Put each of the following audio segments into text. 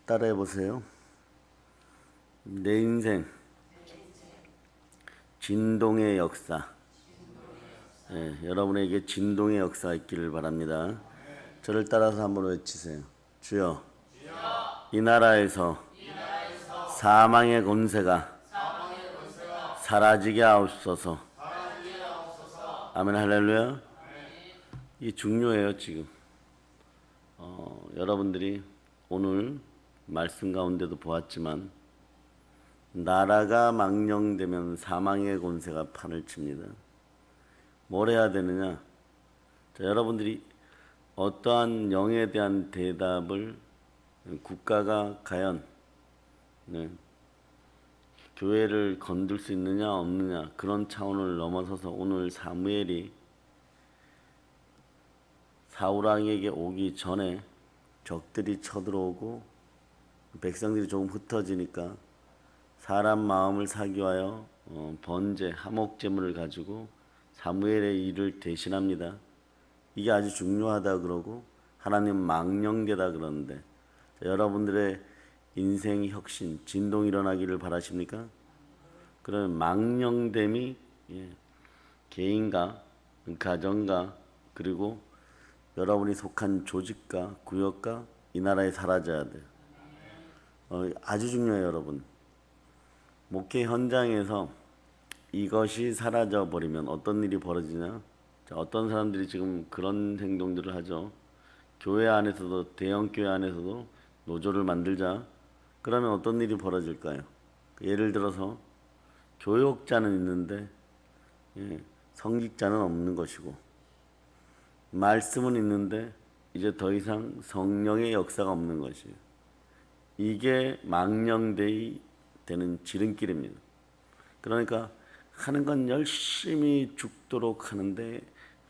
따라해 보세요. 내 인생 진동의 역사. 여러분에게 진동의 역사가 있기를 바랍니다. 저를 따라서 한번 외치세요. 주여, 이 나라에서 사망의 권세가 사라지게 하옵소서. 아멘. 할렐루야. 이게 중요해요. 지금 여러분들이 오늘 말씀 가운데도 보았지만 나라가 망령되면 사망의 권세가 판을 칩니다. 뭘 해야 되느냐? 자, 여러분들이 어떠한 영에 대한 대답을 국가가 과연 교회를 건들 수 있느냐 없느냐 그런 차원을 넘어서서 오늘 사무엘이 사울왕에게 오기 전에 적들이 쳐들어오고 백성들이 조금 흩어지니까 사람 마음을 사기하여 번제, 화목제물을 가지고 사무엘의 일을 대신합니다. 이게 아주 중요하다 그러고 하나님 망령되다 그러는데 여러분들의 인생 혁신, 진동이 일어나기를 바라십니까? 그러면 망령됨이 개인과 가정과 그리고 여러분이 속한 조직과 구역과 이 나라에 사라져야 돼요. 아주 중요해요, 여러분. 목회 현장에서 이것이 사라져 버리면 어떤 일이 벌어지냐? 자, 어떤 사람들이 지금 그런 행동들을 하죠. 교회 안에서도 대형 교회 안에서도 노조를 만들자. 그러면 어떤 일이 벌어질까요? 예를 들어서 교역자는 있는데 성직자는 없는 것이고 말씀은 있는데 이제 더 이상 성령의 역사가 없는 것이에요. 이게 망령되이 되는 지름길입니다. 그러니까 하는 건 열심히 죽도록 하는데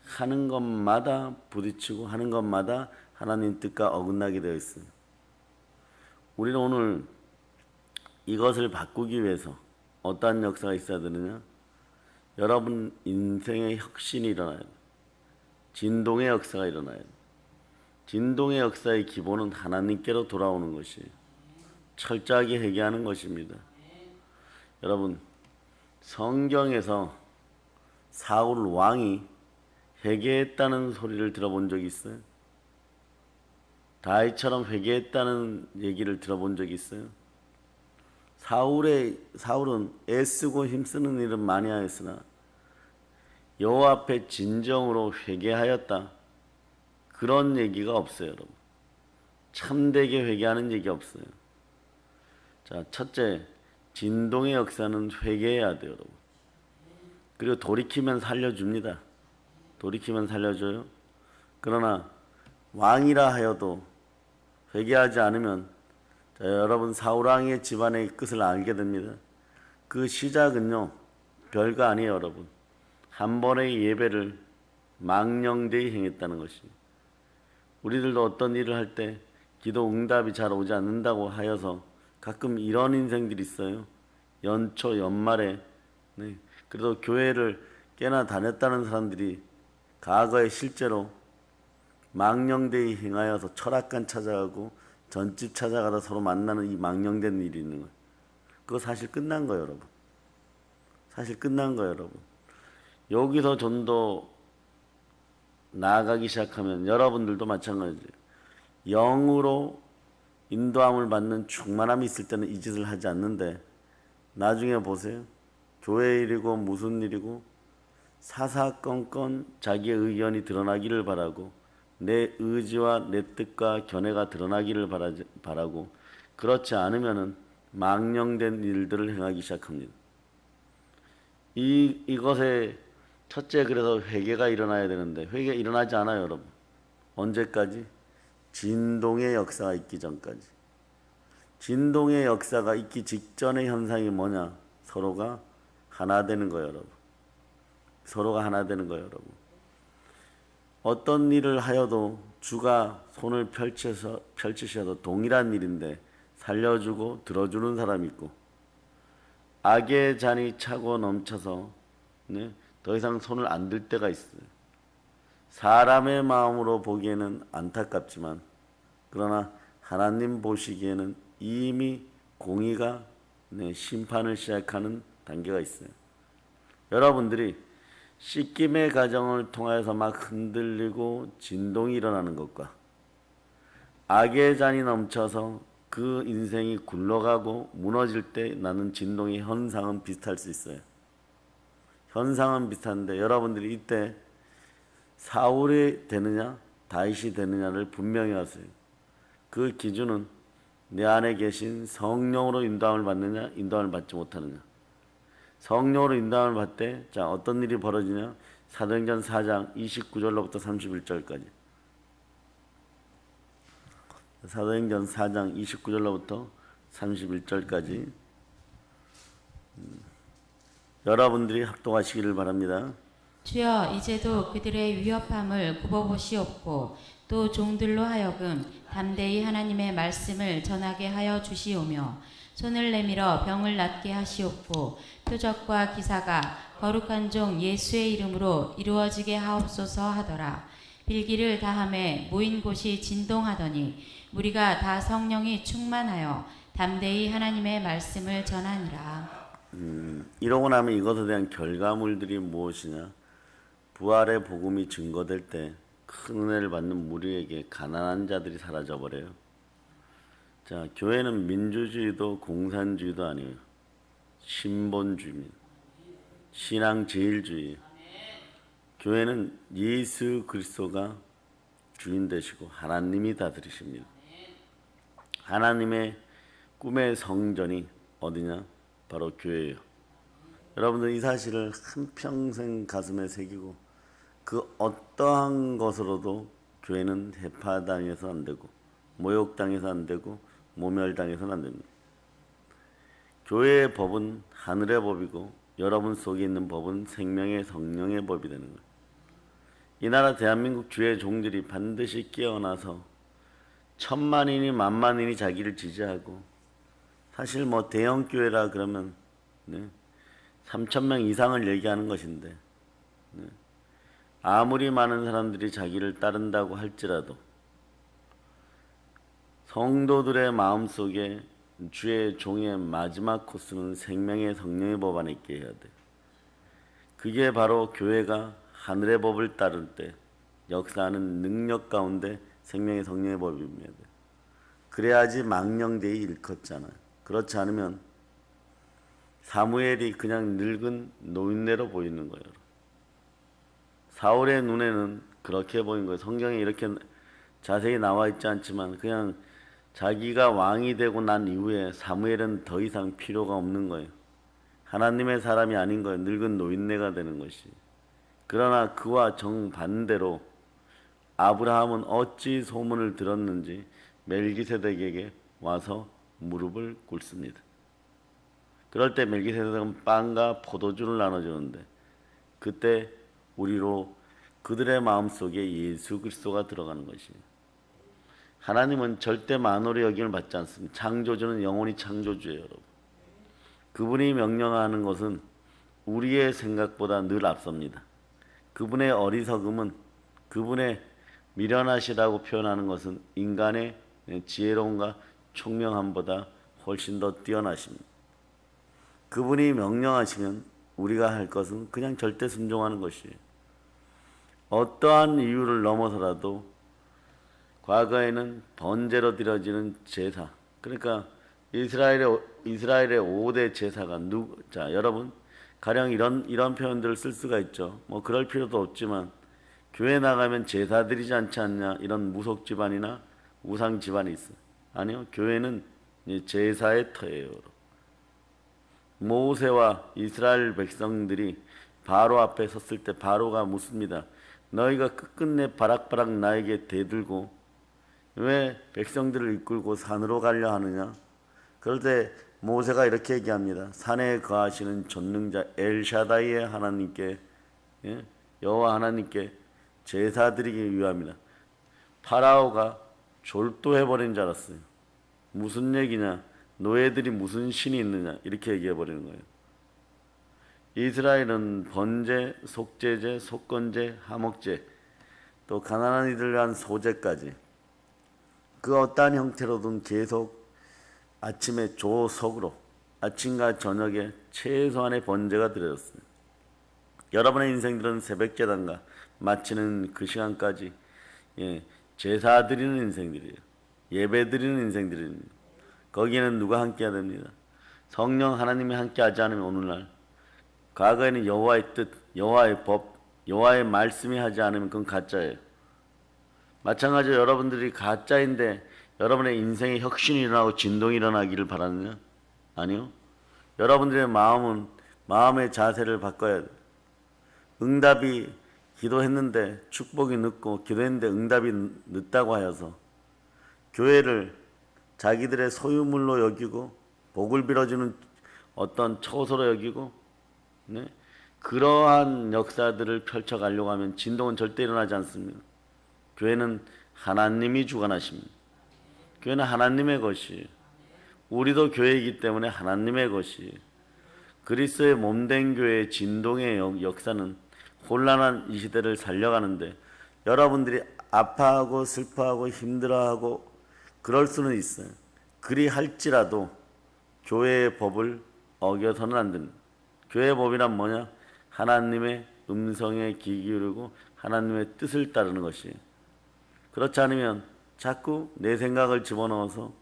하는 것마다 부딪히고 하는 것마다 하나님 뜻과 어긋나게 되어 있어요. 우리는 오늘 이것을 바꾸기 위해서 어떠한 역사가 있어야 되느냐? 여러분 인생의 혁신이 일어나야 돼요. 진동의 역사가 일어나야 돼요. 진동의 역사의 기본은 하나님께로 돌아오는 것이에요. 철저하게 회개하는 것입니다. 여러분 성경에서 사울 왕이 회개했다는 소리를 들어본 적이 있어요? 다윗처럼 회개했다는 얘기를 들어본 적이 있어요? 사울은 애쓰고 힘쓰는 일은 많이 하였으나 여호와 앞에 진정으로 회개하였다. 그런 얘기가 없어요, 여러분. 참되게 회개하는 얘기 없어요. 자, 첫째, 진동의 역사는 회개해야 돼요, 여러분. 그리고 돌이키면 살려줍니다. 돌이키면 살려줘요. 그러나 왕이라 하여도 회개하지 않으면 자, 여러분 사울왕의 집안의 끝을 알게 됩니다. 그 시작은요 별거 아니에요, 여러분. 한 번의 예배를 망령되이 행했다는 것입니다. 우리들도 어떤 일을 할 때 기도 응답이 잘 오지 않는다고 하여서 가끔 이런 인생들이 있어요. 연초 연말에 그래도 교회를 꽤나 다녔다는 사람들이 과거에 실제로 망령되이 행하여서 철학관 찾아가고 전집 찾아가다 서로 만나는 이 망령된 일이 있는 거예요. 그거 사실 끝난 거예요, 여러분. 사실 끝난 거예요, 여러분. 여기서 좀 더 나아가기 시작하면 여러분들도 마찬가지예요. 영으로 인도함을 받는 충만함이 있을 때는 이 짓을 하지 않는데 나중에 보세요. 교회 일이고 무슨 일이고 사사건건 자기의 의견이 드러나기를 바라고 내 의지와 내 뜻과 견해가 드러나기를 바라고 그렇지 않으면은 망령된 일들을 행하기 시작합니다. 이것에 첫째 그래서 회개가 일어나야 되는데 회개 일어나지 않아요, 여러분. 언제까지? 진동의 역사가 있기 전까지. 진동의 역사가 있기 직전의 현상이 뭐냐? 서로가 하나 되는 거예요, 여러분. 서로가 하나 되는 거예요, 여러분. 어떤 일을 하여도 주가 손을 펼치셔도 동일한 일인데 살려주고 들어주는 사람이 있고 악의 잔이 차고 넘쳐서 더 이상 손을 안 들 때가 있어요. 사람의 마음으로 보기에는 안타깝지만 그러나 하나님 보시기에는 이미 공의가 심판을 시작하는 단계가 있어요. 여러분들이 씻김의 과정을 통해서 막 흔들리고 진동이 일어나는 것과 악의 잔이 넘쳐서 그 인생이 굴러가고 무너질 때 나는 진동의 현상은 비슷할 수 있어요. 현상은 비슷한데 여러분들이 이때 사울이 되느냐 다윗이 되느냐를 분명히 하세요. 그 기준은 내 안에 계신 성령으로 인도함을 받느냐 인도함을 받지 못하느냐. 성령으로 인도함을 받되 자 어떤 일이 벌어지냐. 사도행전 4장 29절로부터 31절까지. 사도행전 4장 29절로부터 31절까지 여러분들이 합독하시기를 바랍니다. 주여 이제도 그들의 위협함을 굽어보시옵고 또 종들로 하여금 담대히 하나님의 말씀을 전하게 하여 주시오며 손을 내밀어 병을 낫게 하시옵고 표적과 기사가 거룩한 종 예수의 이름으로 이루어지게 하옵소서 하더라. 빌기를 다함에 모인 곳이 진동하더니 무리가 다 성령이 충만하여 담대히 하나님의 말씀을 전하니라. 이러고 나면 이것에 대한 결과물들이 무엇이냐? 부활의 복음이 증거될 때 큰 은혜를 받는 무리에게 가난한 자들이 사라져 버려요. 자, 교회는 민주주의도 공산주의도 아니에요. 신본주의입니다. 신앙 제일주의. 교회는 예수 그리스도가 주인 되시고 하나님이 다스리십니다. 하나님의 꿈의 성전이 어디냐? 바로 교회예요. 여러분들 이 사실을 한평생 가슴에 새기고 그 어떠한 것으로도 교회는 해파당해서 안 되고 모욕당해서 안 되고 모멸당해서는 안 됩니다. 교회의 법은 하늘의 법이고 여러분 속에 있는 법은 생명의 성령의 법이 되는 거예요. 이 나라 대한민국 주의 종들이 반드시 깨어나서 천만인이 만만인이 자기를 지지하고 사실 뭐 대형교회라 그러면 3,000명 이상을 얘기하는 것인데 아무리 많은 사람들이 자기를 따른다고 할지라도 성도들의 마음속에 주의 종의 마지막 코스는 생명의 성령의 법 안에 있게 해야 돼. 그게 바로 교회가 하늘의 법을 따를 때 역사하는 능력 가운데 생명의 성령의 법입니다. 그래야지 망령되이 일컫잖아요. 그렇지 않으면 사무엘이 그냥 늙은 노인네로 보이는 거예요. 사울의 눈에는 그렇게 보인 거예요. 성경에 이렇게 자세히 나와 있지 않지만 그냥 자기가 왕이 되고 난 이후에 사무엘은 더 이상 필요가 없는 거예요. 하나님의 사람이 아닌 거예요. 늙은 노인네가 되는 것이. 그러나 그와 정반대로 아브라함은 어찌 소문을 들었는지 멜기세덱에게 와서 무릎을 꿇습니다. 그럴 때 멜기세덱은 빵과 포도주를 나눠주는데 그때 우리로 그들의 마음속에 예수 그리스도가 들어가는 것이에요. 하나님은 절대 만홀의 여김을 받지 않습니다. 창조주는 영원히 창조주예요, 여러분. 그분이 명령하는 것은 우리의 생각보다 늘 앞섭니다. 그분의 어리석음은 그분의 미련하시다고 표현하는 것은 인간의 지혜로움과 총명함보다 훨씬 더 뛰어나십니다. 그분이 명령하시면 우리가 할 것은 그냥 절대 순종하는 것이에요. 어떠한 이유를 넘어서라도 과거에는 번제로 드려지는 제사, 그러니까 이스라엘의 5대 제사가 자, 여러분 가령 이런 표현들을 쓸 수가 있죠. 뭐 그럴 필요도 없지만 교회 나가면 제사 드리지 않지 않냐 이런 무속 집안이나 우상 집안이 있어. 아니요, 교회는 제사의 터예요. 모세와 이스라엘 백성들이 바로 앞에 섰을 때 바로가 묻습니다. 너희가 끝끝내 바락바락 나에게 대들고 왜 백성들을 이끌고 산으로 가려 하느냐? 그럴 때 모세가 이렇게 얘기합니다. 산에 거하시는 전능자 엘샤다이의 하나님께, 여호와 하나님께 제사 드리기 위함이다. 파라오가 졸도해버린 줄 알았어요. 무슨 얘기냐? 노예들이 무슨 신이 있느냐? 이렇게 얘기해버리는 거예요. 이스라엘은 번제, 속죄제, 속건제, 화목제, 또 가난한 이들을 위한 소제까지 그 어떠한 형태로든 계속 아침에 조석으로 아침과 저녁에 최소한의 번제가 드려졌습니다. 여러분의 인생들은 새벽제단과 마치는 그 시간까지 제사 드리는 인생들이에요. 예배 드리는 인생들입니다. 거기에는 누가 함께해야 됩니다. 성령 하나님이 함께하지 않으면 오늘날 과거에는 여호와의 뜻, 여호와의 법, 여호와의 말씀이 하지 않으면 그건 가짜예요. 마찬가지로 여러분들이 가짜인데 여러분의 인생에 혁신이 일어나고 진동이 일어나기를 바라느냐? 아니요. 여러분들의 마음의 자세를 바꿔야 돼요. 응답이 기도했는데 축복이 늦고 기도했는데 응답이 늦다고 하여서 교회를 자기들의 소유물로 여기고 복을 빌어주는 어떤 처소로 여기고 그러한 역사들을 펼쳐가려고 하면 진동은 절대 일어나지 않습니다. 교회는 하나님이 주관하십니다. 교회는 하나님의 것이에요. 우리도 교회이기 때문에 하나님의 것이에요. 그리스도의 몸된 교회의 진동의 역사는 혼란한 이 시대를 살려가는데 여러분들이 아파하고 슬퍼하고 힘들어하고 그럴 수는 있어요. 그리 할지라도 교회의 법을 어겨서는 안 됩니다. 교회의 법이란 뭐냐? 하나님의 음성에 귀 기울이고 하나님의 뜻을 따르는 것이에요. 그렇지 않으면 자꾸 내 생각을 집어넣어서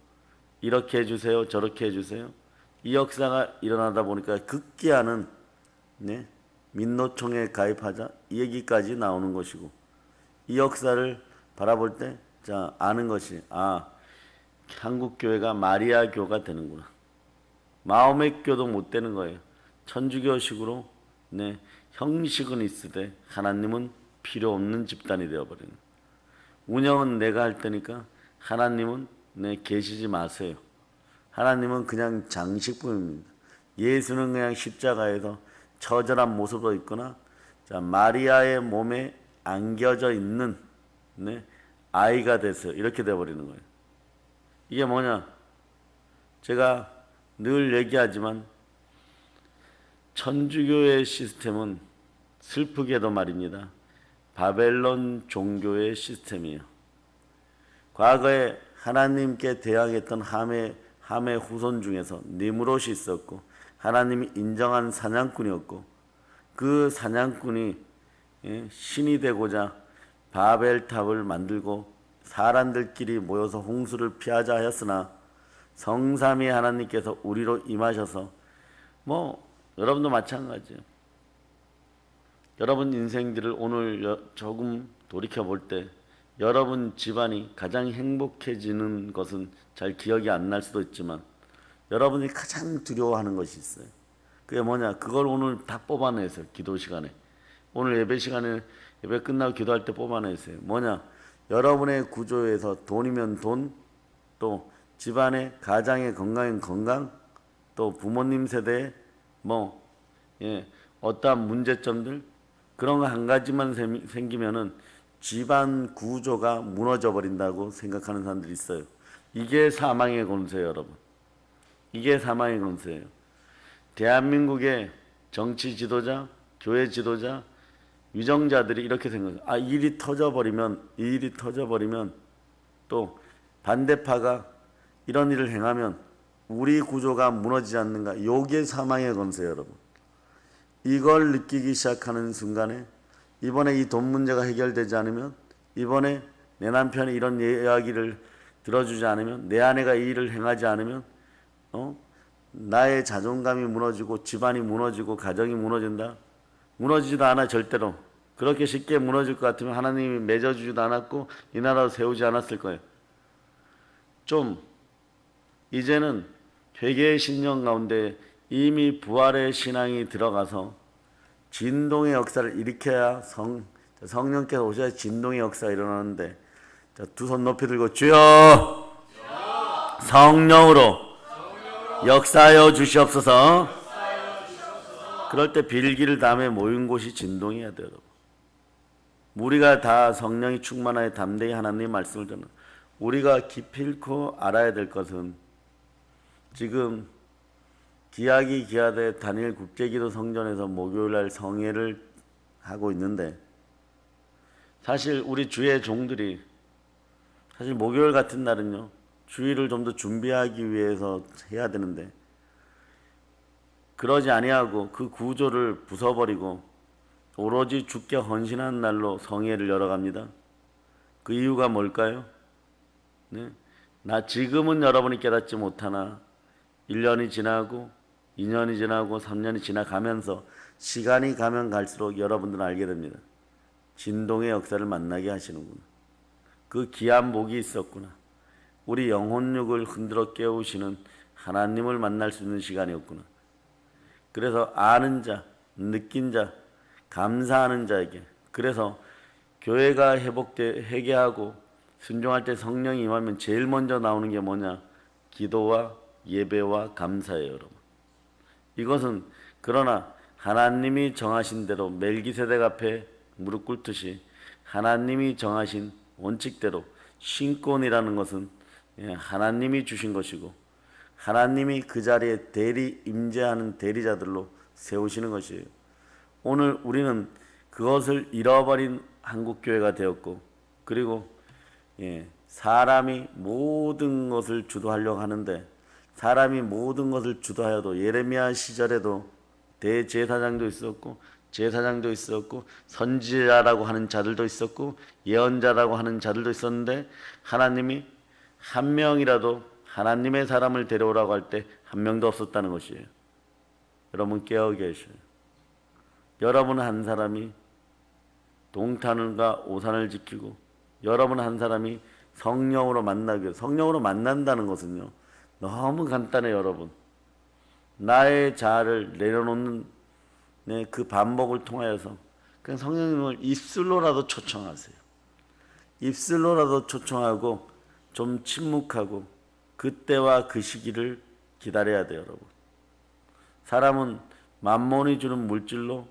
이렇게 해주세요, 저렇게 해주세요. 이 역사가 일어나다 보니까 극기하는 민노총에 가입하자 이 얘기까지 나오는 것이고 이 역사를 바라볼 때 아는 것이 한국교회가 마리아교가 되는구나. 마음의 교도 못 되는 거예요. 천주교식으로 형식은 있으되 하나님은 필요 없는 집단이 되어버리는 거예요. 운영은 내가 할 테니까 하나님은 계시지 마세요. 하나님은 그냥 장식품입니다. 예수는 그냥 십자가에서 처절한 모습으로 있거나 마리아의 몸에 안겨져 있는 아이가 돼서 이렇게 되어버리는 거예요. 이게 뭐냐? 제가 늘 얘기하지만 천주교의 시스템은 슬프게도 말입니다. 바벨론 종교의 시스템이에요. 과거에 하나님께 대항했던 함의 후손 중에서 니므롯이 있었고 하나님이 인정한 사냥꾼이었고 그 사냥꾼이 신이 되고자 바벨탑을 만들고 사람들끼리 모여서 홍수를 피하자 하였으나 성삼위 하나님께서 우리로 임하셔서 여러분도 마찬가지예요. 여러분 인생들을 오늘 조금 돌이켜볼 때 여러분 집안이 가장 행복해지는 것은 잘 기억이 안 날 수도 있지만 여러분이 가장 두려워하는 것이 있어요. 그게 뭐냐? 그걸 오늘 다 뽑아내세요. 기도 시간에. 오늘 예배 시간에 예배 끝나고 기도할 때 뽑아내세요. 뭐냐? 여러분의 구조에서 돈이면 돈, 또 집안의 가장의 건강엔 건강, 또 부모님 세대에 어떠한 문제점들 그런 거 한 가지만 생기면은 집안 구조가 무너져 버린다고 생각하는 사람들이 있어요. 이게 사망의 권세예요, 여러분. 이게 사망의 권세예요. 대한민국의 정치 지도자, 교회 지도자, 위정자들이 이렇게 생각해요. 이 일이 터져버리면 또 반대파가 이런 일을 행하면 우리 구조가 무너지지 않는가. 이게 사망의 권세예요, 여러분. 이걸 느끼기 시작하는 순간에 이번에 이 돈 문제가 해결되지 않으면, 이번에 내 남편이 이런 이야기를 들어주지 않으면, 내 아내가 이 일을 행하지 않으면 나의 자존감이 무너지고 집안이 무너지고 가정이 무너진다. 무너지지도 않아. 절대로. 그렇게 쉽게 무너질 것 같으면 하나님이 맺어주지도 않았고 이 나라도 세우지 않았을 거예요. 좀 이제는 회개의 신령 가운데 이미 부활의 신앙이 들어가서 진동의 역사를 일으켜야 성령께서 오셔야 진동의 역사가 일어나는데, 두 손 높이 들고 주여 성령으로 역사하여 주시옵소서. 그럴 때 빌기를 담에 모인 곳이 진동해야 돼요. 우리가 다 성령이 충만하여 담대히 하나님의 말씀을 전하는, 우리가 기필코 알아야 될 것은 지금 기하기 기하되 단일 국제기도 성전에서 목요일날 성회를 하고 있는데, 사실 우리 주의 종들이 사실 목요일 같은 날은요 주일을 좀 더 준비하기 위해서 해야 되는데 그러지 아니하고 그 구조를 부숴버리고 오로지 주께 헌신한 날로 성회를 열어갑니다. 그 이유가 뭘까요? 네? 나 지금은 여러분이 깨닫지 못하나 1년이 지나고 2년이 지나고 3년이 지나가면서 시간이 가면 갈수록 여러분들은 알게 됩니다. 진동의 역사를 만나게 하시는구나. 그 귀한 복이 있었구나. 우리 영혼육을 흔들어 깨우시는 하나님을 만날 수 있는 시간이었구나. 그래서 아는 자, 느낀 자, 감사하는 자에게, 그래서 교회가 회개하고 순종할 때 성령이 임하면 제일 먼저 나오는 게 뭐냐? 기도와 예배와 감사예요, 여러분. 이것은 그러나 하나님이 정하신 대로 멜기세덱 앞에 무릎 꿇듯이 하나님이 정하신 원칙대로 신권이라는 것은 하나님이 주신 것이고 하나님이 그 자리에 임재하는 대리자들로 세우시는 것이에요. 오늘 우리는 그것을 잃어버린 한국교회가 되었고, 그리고 사람이 모든 것을 주도하려고 하는데, 사람이 모든 것을 주도하여도 예레미야 시절에도 대제사장도 있었고 제사장도 있었고 선지자라고 하는 자들도 있었고 예언자라고 하는 자들도 있었는데, 하나님이 한 명이라도 하나님의 사람을 데려오라고 할 때 한 명도 없었다는 것이에요. 여러분 깨어 계셔요. 여러분 한 사람이 동탄과 오산을 지키고 여러분 한 사람이 성령으로 만나게, 성령으로 만난다는 것은요 너무 간단해요. 여러분 나의 자아를 내려놓는 그 반복을 통하여서 그냥 성령님을 입술로라도 초청하세요. 입술로라도 초청하고 좀 침묵하고 그때와 그 시기를 기다려야 돼요. 여러분 사람은 만몬이 주는 물질로,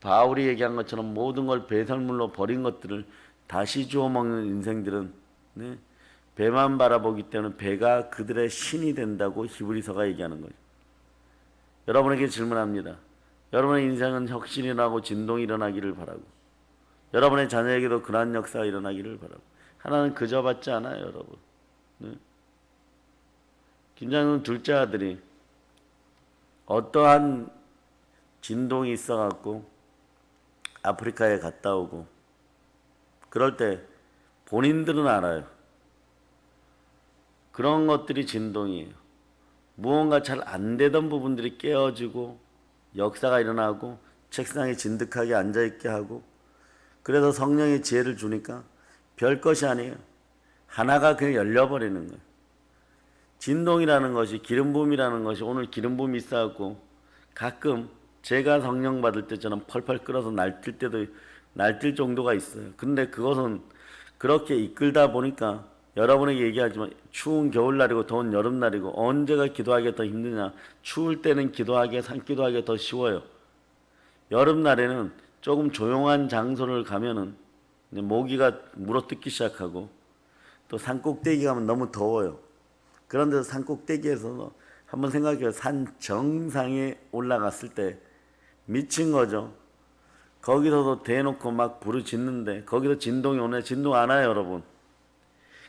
바울이 얘기한 것처럼 모든 걸 배설물로 버린 것들을 다시 주워 먹는 인생들은 배만 바라보기 때문에 배가 그들의 신이 된다고 히브리서가 얘기하는 거예요. 여러분에게 질문합니다. 여러분의 인생은 혁신이 나고 진동이 일어나기를 바라고, 여러분의 자녀에게도 그러한 역사가 일어나기를 바라고, 하나는 그저 받지 않아요. 여러분 김장훈 둘째 아들이 어떠한 진동이 있어갖고 아프리카에 갔다 오고, 그럴 때 본인들은 알아요. 그런 것들이 진동이에요. 무언가 잘 안 되던 부분들이 깨어지고 역사가 일어나고 책상에 진득하게 앉아있게 하고, 그래서 성령의 지혜를 주니까 별 것이 아니에요. 하나가 그냥 열려버리는 거예요. 진동이라는 것이, 기름 부음이라는 것이, 오늘 기름 부음이 있어갖고 가끔 제가 성령 받을 때처럼 펄펄 끓어서 날뛸 정도가 있어요. 근데 그것은 그렇게 이끌다 보니까 여러분에게 얘기하지만 추운 겨울날이고 더운 여름날이고 언제가 기도하기가 더 힘드냐? 추울 때는 산기도하기가 더 쉬워요. 여름날에는 조금 조용한 장소를 가면은 모기가 물어뜯기 시작하고, 또 산꼭대기 가면 너무 더워요. 그런데 산꼭대기에서 한번 생각해요. 산 정상에 올라갔을 때 미친 거죠. 거기서도 대놓고 막 부르짖는데 거기서 진동이 오네. 진동 안 와요, 여러분.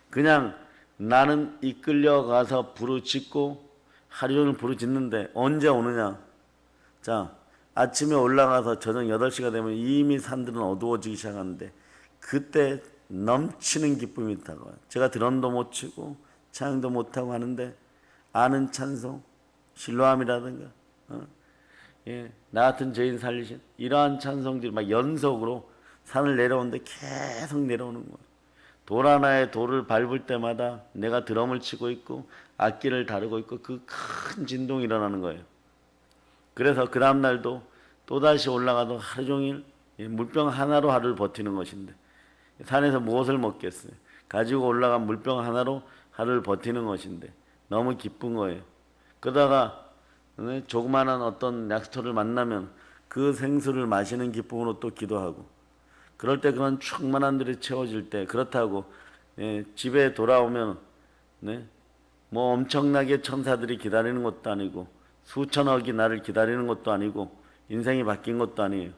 그냥 나는 이끌려가서 부르짖고 하루 종일 부르짖는데 언제 오느냐? 자, 아침에 올라가서 저녁 8시가 되면 이미 산들은 어두워지기 시작하는데 그때 넘치는 기쁨이 다가와요. 제가 드럼도 못 치고 찬양도 못하고 하는데 아는 찬송, 실로암이라든가 나 같은 죄인 살리신 이러한 찬송들이 막 연속으로 산을 내려오는데 계속 내려오는 거예요. 돌 하나에 돌을 밟을 때마다 내가 드럼을 치고 있고 악기를 다루고 있고 그 큰 진동이 일어나는 거예요. 그래서 그 다음 날도 또다시 올라가도 하루 종일 물병 하나로 하루를 버티는 것인데, 산에서 무엇을 먹겠어요? 가지고 올라간 물병 하나로 하루를 버티는 것인데 너무 기쁜 거예요. 그러다가 조그마한 어떤 약수터를 만나면 그 생수를 마시는 기쁨으로 또 기도하고, 그럴 때 그런 충만한 들이 채워질 때, 그렇다고 집에 돌아오면 뭐 엄청나게 천사들이 기다리는 것도 아니고 수천억이 나를 기다리는 것도 아니고 인생이 바뀐 것도 아니에요.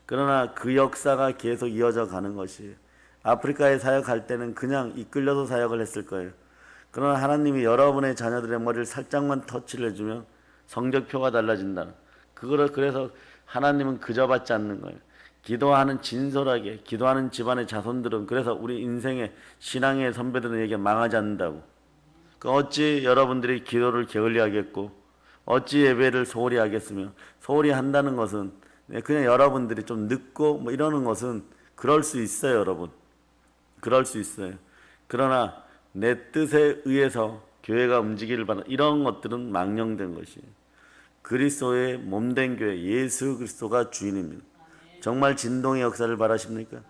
그러나 그 역사가 계속 이어져 가는 것이에요. 아프리카에 사역할 때는 그냥 이끌려서 사역을 했을 거예요. 그러나 하나님이 여러분의 자녀들의 머리를 살짝만 터치를 해주면 성적표가 달라진다. 그거를 그래서 하나님은 그저 받지 않는 거예요. 기도하는 진솔하게 기도하는 집안의 자손들은 그래서 우리 인생의 신앙의 선배들은 얘기 망하지 않는다고. 그 어찌 여러분들이 기도를 게을리 하겠고 어찌 예배를 소홀히 하겠으며 소홀히 한다는 것은 그냥 여러분들이 좀 늦고 뭐 이러는 것은 그럴 수 있어요, 여러분. 그럴 수 있어요. 그러나 내 뜻에 의해서 교회가 움직이를 바라 이런 것들은 망령된 것이에요. 그리스도의 몸된 교회 예수 그리스도가 주인입니다. 정말 진동의 역사를 바라십니까?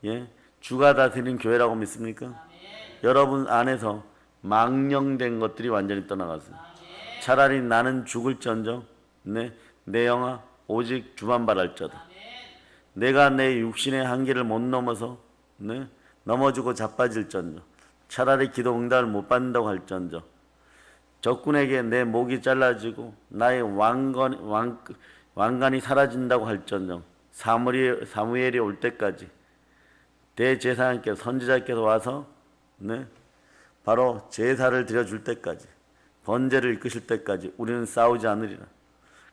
예, 주가 다스리는 교회라고 믿습니까? 여러분 안에서 망령된 것들이 완전히 떠나가서 차라리 나는 죽을지언정 내 영아 오직 주만 바랄지어다. 내가 내 육신의 한계를 못 넘어서 넘어지고 자빠질지언정 차라리 기도 응답을 못 받는다고 할지언정 적군에게 내 목이 잘라지고 나의 왕관이 사라진다고 할지언정 사무엘이 올 때까지 대제사장께서 선지자께서 와서 바로 제사를 드려줄 때까지 번제를 이끄실 때까지 우리는 싸우지 않으리라.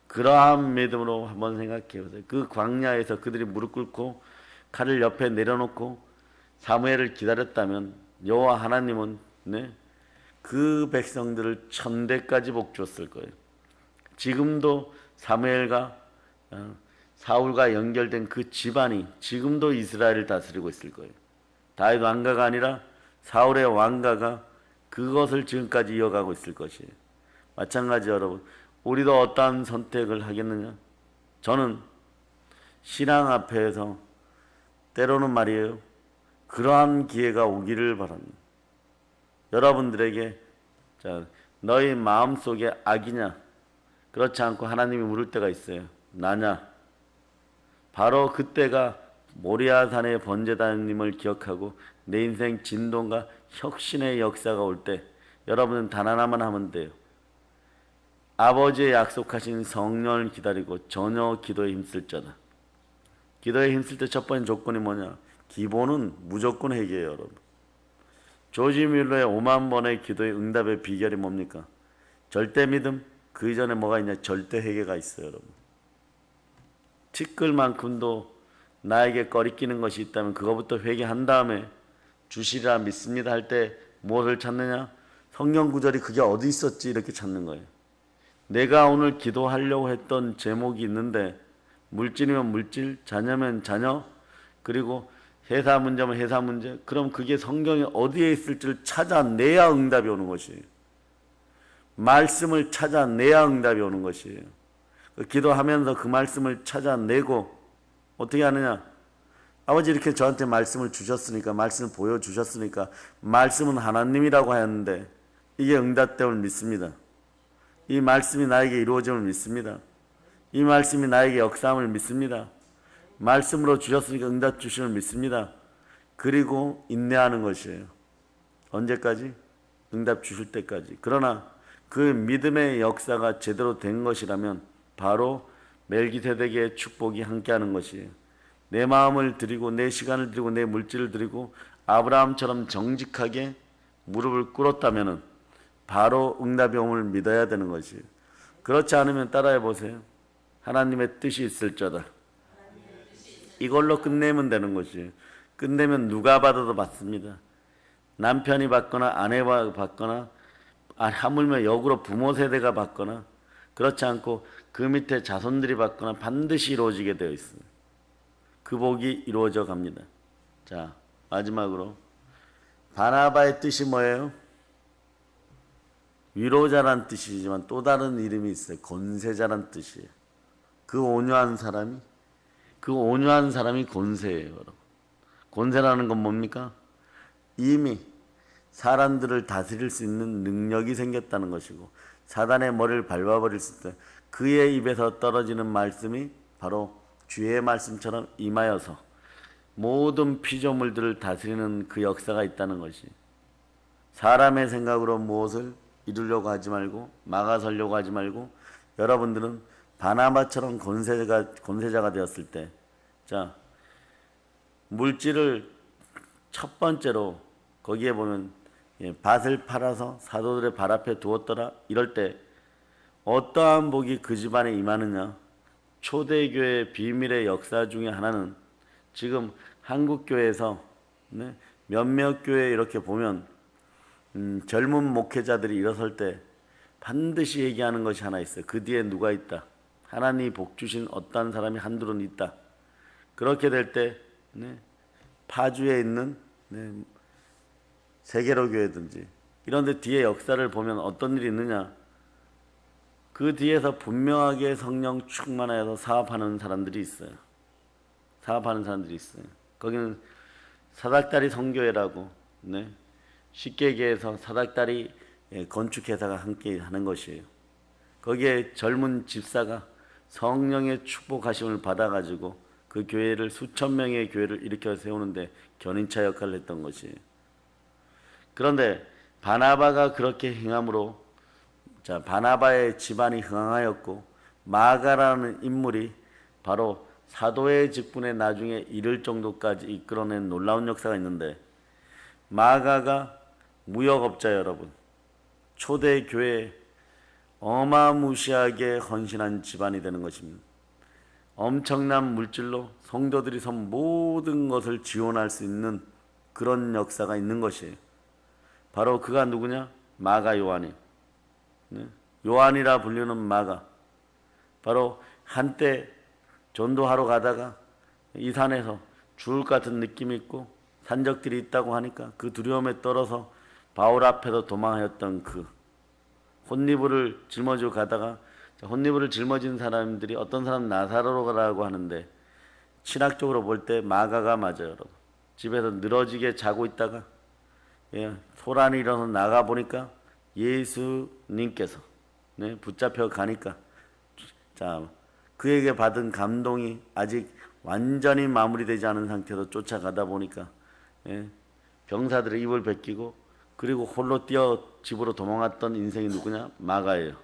그러한 믿음으로 한번 생각해 보세요. 그 광야에서 그들이 무릎 꿇고 칼을 옆에 내려놓고 사무엘을 기다렸다면 여호와 하나님은 그 백성들을 천대까지 복주었을 거예요. 지금도 사무엘과 사울과 연결된 그 집안이 지금도 이스라엘을 다스리고 있을 거예요. 다윗 왕가가 아니라 사울의 왕가가 그것을 지금까지 이어가고 있을 것이에요. 마찬가지 여러분, 우리도 어떠한 선택을 하겠느냐? 저는 신앙 앞에서 때로는 말이에요. 그러한 기회가 오기를 바랍니다. 여러분들에게 너희 마음속에 악이냐? 그렇지 않고 하나님이 물을 때가 있어요. 나냐? 바로 그때가 모리아산의 번제단님을 기억하고 내 인생 진동과 혁신의 역사가 올 때 여러분은 단 하나만 하면 돼요. 아버지의 약속하신 성령을 기다리고 전혀 기도에 힘쓸 자다. 기도에 힘쓸 때 첫 번째 조건이 뭐냐? 기본은 무조건 회개예요, 여러분. 조지 뮬러의 5만 번의 기도의 응답의 비결이 뭡니까? 절대 믿음, 그 이전에 뭐가 있냐? 절대 회개가 있어요, 여러분. 티끌만큼도 나에게 꺼리끼는 것이 있다면 그거부터 회개한 다음에 주시리라 믿습니다 할 때 무엇을 찾느냐? 성경 구절이 그게 어디 있었지 이렇게 찾는 거예요. 내가 오늘 기도하려고 했던 제목이 있는데 물질이면 물질, 자녀면 자녀, 그리고 회사 문제면 회사 문제. 그럼 그게 성경에 어디에 있을지를 찾아내야 응답이 오는 것이에요. 말씀을 찾아내야 응답이 오는 것이에요. 기도하면서 그 말씀을 찾아내고 어떻게 하느냐? 아버지 이렇게 저한테 말씀을 주셨으니까, 말씀을 보여주셨으니까 말씀은 하나님이라고 하였는데 이게 응답됨을 믿습니다. 이 말씀이 나에게 이루어짐을 믿습니다. 이 말씀이 나에게 역사함을 믿습니다. 말씀으로 주셨으니까 응답 주심을 믿습니다. 그리고 인내하는 것이에요. 언제까지? 응답 주실 때까지. 그러나 그 믿음의 역사가 제대로 된 것이라면 바로 멜기세덱의 축복이 함께하는 것이에요. 내 마음을 드리고 내 시간을 드리고 내 물질을 드리고 아브라함처럼 정직하게 무릎을 꿇었다면 바로 응답이 옴을 믿어야 되는 것이에요. 그렇지 않으면 따라해 보세요. 하나님의 뜻이 있을 자다. 이걸로 끝내면 되는 것이에요. 끝내면 누가 받아도 받습니다. 남편이 받거나 아내가 받거나 하물며 역으로 부모 세대가 받거나 그렇지 않고 그 밑에 자손들이 받거나 반드시 이루어지게 되어 있습니다. 그 복이 이루어져 갑니다. 자, 마지막으로 바나바의 뜻이 뭐예요? 위로자란 뜻이지만 또 다른 이름이 있어요. 권세자란 뜻이에요. 그 온유한 사람이 권세예요, 여러분. 권세라는 건 뭡니까? 이미 사람들을 다스릴 수 있는 능력이 생겼다는 것이고 사단의 머리를 밟아버릴 수 있다. 그의 입에서 떨어지는 말씀이 바로 주의 말씀처럼 임하여서 모든 피조물들을 다스리는 그 역사가 있다는 것이 사람의 생각으로 무엇을 이루려고 하지 말고 막아서려고 하지 말고 여러분들은 바나바처럼 권세자가 되었을 때 자 물질을 첫 번째로 거기에 보면 밭을 팔아서 사도들의 발 앞에 두었더라. 이럴 때 어떠한 복이 그 집안에 임하느냐. 초대교회의 비밀의 역사 중에 하나는 지금 한국교회에서 몇몇 교회 이렇게 보면 젊은 목회자들이 일어설 때 반드시 얘기하는 것이 하나 있어요. 그 뒤에 누가 있다. 하나님이 복 주신 어떠한 사람이 한둘은 있다. 그렇게 될 때 파주에 있는 세계로 교회든지 이런 데 뒤에 역사를 보면 어떤 일이 있느냐. 그 뒤에서 분명하게 성령 충만하여서 사업하는 사람들이 있어요. 거기는 사닥다리 성교회라고 쉽게 얘기해서 사닥다리 건축회사가 함께 하는 것이에요. 거기에 젊은 집사가 성령의 축복하심을 받아가지고 그 교회를 수천 명의 교회를 일으켜 세우는데 견인차 역할을 했던 것이에요. 그런데 바나바가 그렇게 행함으로 바나바의 집안이 흥황하였고 마가라는 인물이 바로 사도의 직분에 나중에 이를 정도까지 이끌어낸 놀라운 역사가 있는데, 마가가 무역업자 여러분, 초대교회에 어마무시하게 헌신한 집안이 되는 것입니다. 엄청난 물질로 성도들이 모든 것을 지원할 수 있는 그런 역사가 있는 것이에요. 바로 그가 누구냐? 마가 요한이. 요한이라 불리는 마가. 바로 한때 전도하러 가다가 이 산에서 죽을 것 같은 느낌이 있고 산적들이 있다고 하니까 그 두려움에 떨어서 바울 앞에서 도망하였던 그 혼니부를 짊어지고 가다가, 혼니부를 짊어진 사람들이 어떤 사람 나사로라고 하는데 신학적으로 볼 때 마가가 맞아요. 여러분. 집에서 늘어지게 자고 있다가 소란이 일어나서 나가보니까 예수님께서 붙잡혀 가니까 그에게 받은 감동이 아직 완전히 마무리되지 않은 상태에서 쫓아가다 보니까 병사들의 입을 벗기고 그리고 홀로 뛰어 집으로 도망갔던 인생이 누구냐? 마가예요.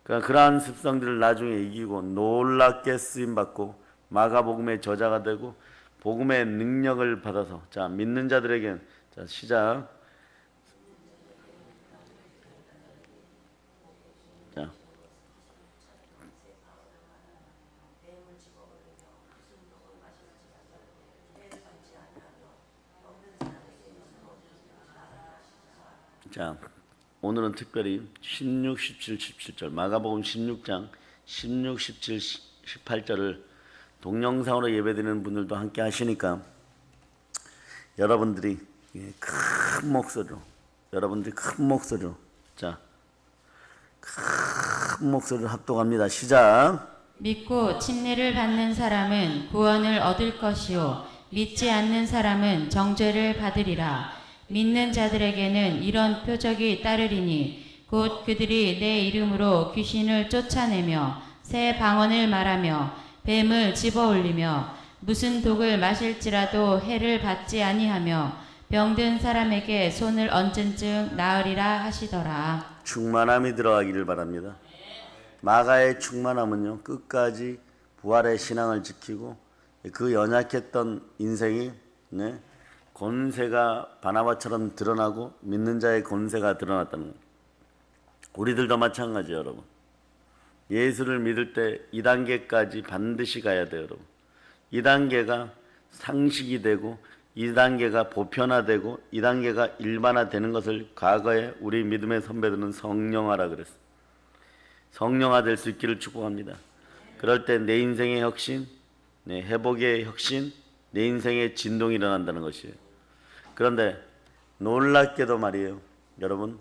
그러니까 그러한 습성들을 나중에 이기고 놀랍게 쓰임받고 마가복음의 저자가 되고 복음의 능력을 받아서 믿는 자들에겐 시작. 오늘은 특별히 16, 17, 17절 마가복음 16장 16, 17, 18절을 동영상으로 예배드리는 분들도 함께 하시니까 여러분들이 큰 목소리로 큰 목소리로 합독합니다. 시작. 믿고 침례를 받는 사람은 구원을 얻을 것이요 믿지 않는 사람은 정죄를 받으리라. 믿는 자들에게는 이런 표적이 따르리니 곧 그들이 내 이름으로 귀신을 쫓아내며 새 방언을 말하며 뱀을 집어올리며 무슨 독을 마실지라도 해를 받지 아니하며 병든 사람에게 손을 얹은 즉 나으리라 하시더라. 충만함이 들어가기를 바랍니다. 마가의 충만함은요, 끝까지 부활의 신앙을 지키고 그 연약했던 인생이 권세가 바나바처럼 드러나고 믿는 자의 권세가 드러났다는 거예요. 우리들도 마찬가지예요, 여러분. 예수를 믿을 때 2단계까지 반드시 가야 돼요, 여러분. 2단계가 상식이 되고 2단계가 보편화되고 2단계가 일반화되는 것을 과거에 우리 믿음의 선배들은 성령화라 그랬어요. 성령화 될 수 있기를 축복합니다. 그럴 때 내 인생의 혁신, 내 회복의 혁신, 내 인생의 진동이 일어난다는 것이에요. 그런데 놀랍게도 말이에요, 여러분,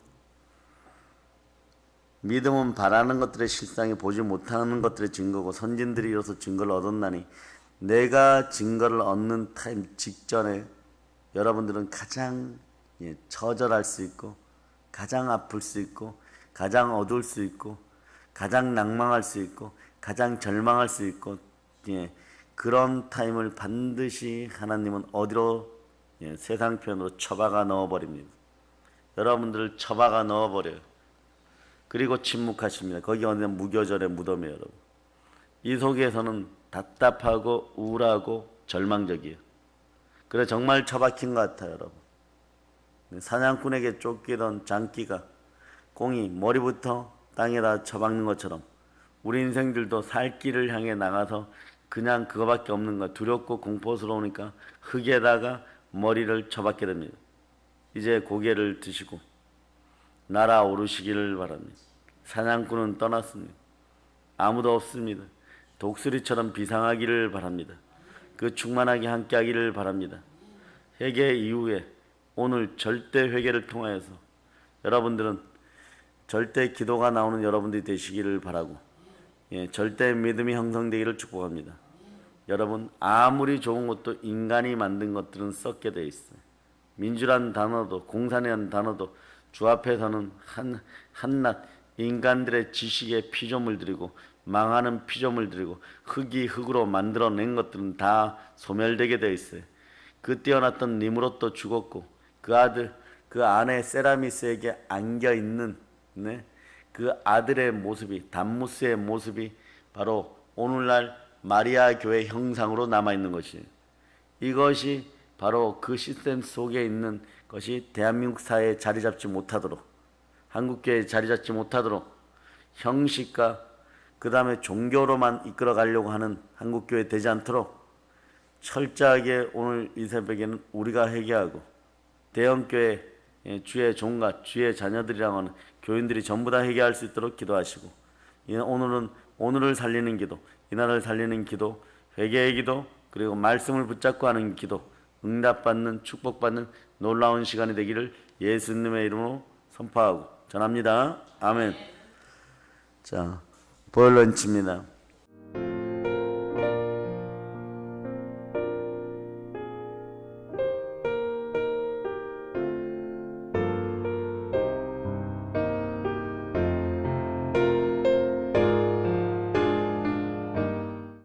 믿음은 바라는 것들의 실상이 보지 못하는 것들의 증거고 선진들이 이로써 증거를 얻었나니, 내가 증거를 얻는 타임 직전에 여러분들은 가장 처절할 수 있고 가장 아플 수 있고 가장 어두울 수 있고 가장 낭망할 수 있고 가장 절망할 수 있고 그런 타임을 반드시 하나님은 어디로 세상 편으로 처박아 넣어버립니다. 여러분들을 처박아 넣어버려요. 그리고 침묵하십니다. 거기 어느 무교절의 무덤이에요, 여러분. 이 속에서는 답답하고 우울하고 절망적이에요. 그래 정말 처박힌 것 같아요, 여러분. 사냥꾼에게 쫓기던 장기가 공이 머리부터 땅에다 처박는 것처럼 우리 인생들도 살 길을 향해 나가서 그냥 그거밖에 없는 거 두렵고 공포스러우니까 흙에다가 머리를 쳐박게 됩니다. 이제 고개를 드시고 날아오르시기를 바랍니다. 사냥꾼은 떠났습니다. 아무도 없습니다. 독수리처럼 비상하기를 바랍니다. 그 충만하게 함께하기를 바랍니다. 회개 이후에 오늘 절대 회개를 통하여서 여러분들은 절대 기도가 나오는 여러분들이 되시기를 바라고, 절대 믿음이 형성되기를 축복합니다. 여러분, 아무리 좋은 것도 인간이 만든 것들은 썩게 돼 있어요. 민주란 단어도, 공산이라는 단어도 주 앞에서는 한낱 인간들의 지식에 피조물 들이고 망하는 피조물 들이고 흙이 흙으로 만들어낸 것들은 다 소멸되게 되어 있어요. 그 뛰어났던 니므롯도 죽었고 그 아들, 그 아내 세라미스에게 안겨 있는 그 아들의 모습이, 담무스의 모습이 바로 오늘날 마리아 교회 형상으로 남아있는 것이에요. 이것이 바로 그 시스템 속에 있는 것이 대한민국 사회에 자리 잡지 못하도록, 한국교회에 자리 잡지 못하도록 형식과 그 다음에 종교로만 이끌어 가려고 하는 한국교회 되지 않도록 철저하게 오늘 이 새벽에는 우리가 회개하고 대형교회 주의 종과 주의 자녀들이라고 하는 교인들이 전부 다 회개할 수 있도록 기도하시고, 오늘은 오늘을 살리는 기도, 이날을 살리는 기도, 회개의 기도, 그리고 말씀을 붙잡고 하는 기도, 응답받는 축복받는 놀라운 시간이 되기를 예수님의 이름으로 선포하고 전합니다. 아멘. 자, 보일런치입니다.